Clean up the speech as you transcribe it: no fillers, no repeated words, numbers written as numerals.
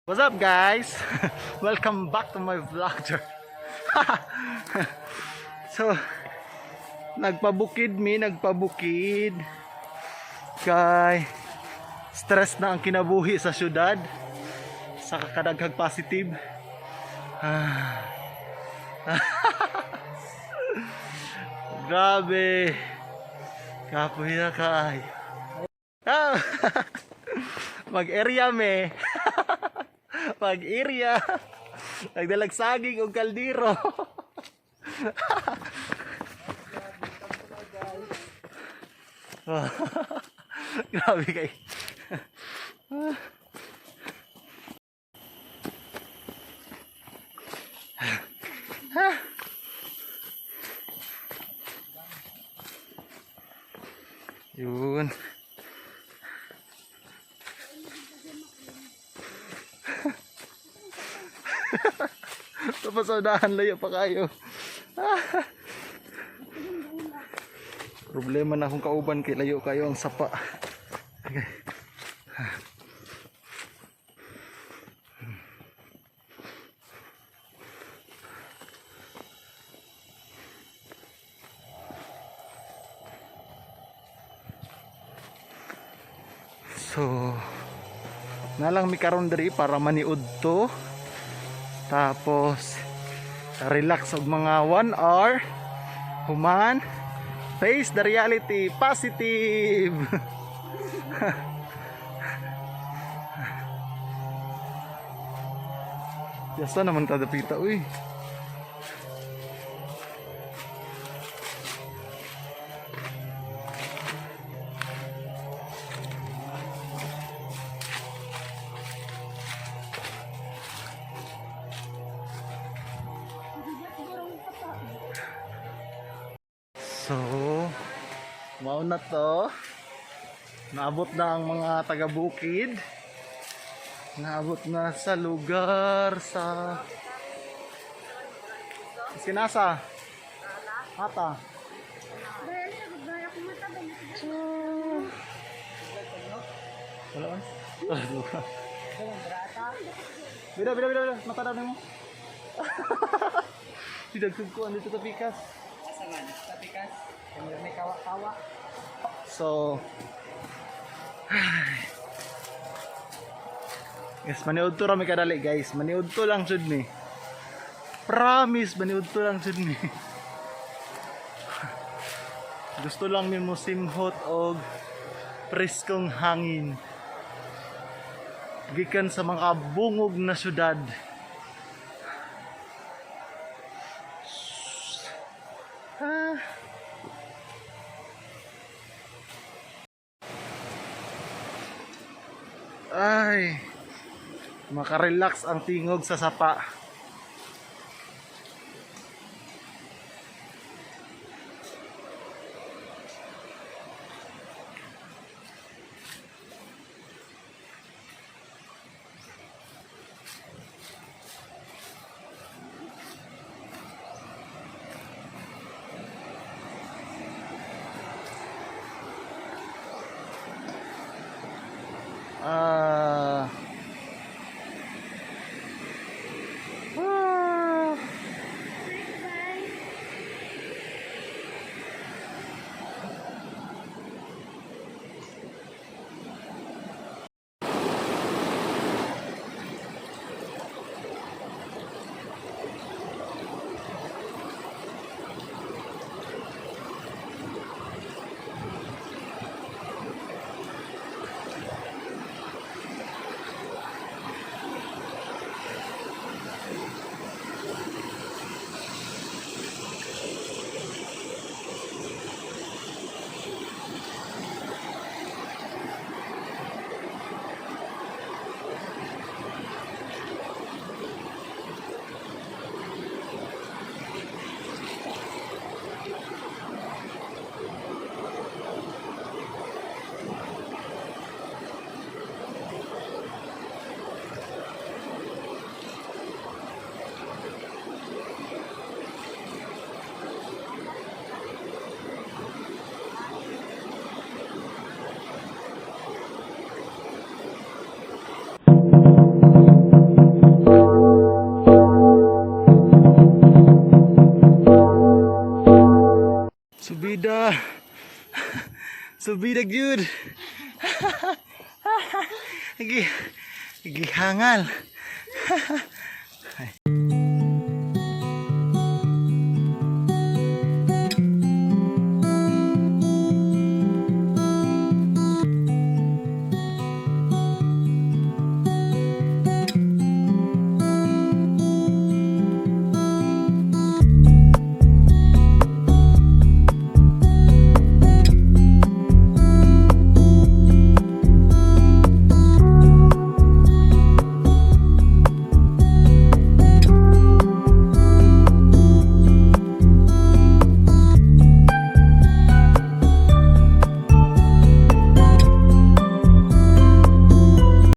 What's up guys? Welcome back to my vlogger. So, nagpabukid. Kay stress na ang kinabuhi sa syudad sa kadaghag positive. Grabe. Kapoy na kay. Mag-area me. Pag-area. Nagdalag saging o kaldero. Grabe kay. Yun. Tapos unahan, layo pa kayo. Problema na akong kauban kay layo kayo ang sapa. Okay. So, nalang mi karon diri para maniud to. Tapos relax og mga 1 hour. Human face the reality positive. Yasa naman kada pita uy. So, mauna to. Naabot na ang mga taga-bukid. Naabot na sa lugar sa Sinasa. Ata. Wala man. Bida. Mata daw mo. Didagtugkuan dito sa pikas. Tapikas, may kawa-kawa. So, yes, maniud to rami kadali guys. Maniud to lang jud ni. Promise, maniud to lang jud ni. Gusto lang mi mo simhot og preskong hangin. Gikan sa mga bungog na syudad. Ay, makarelax ang tingog sa sapa. Subidag yun. Lagi hangal.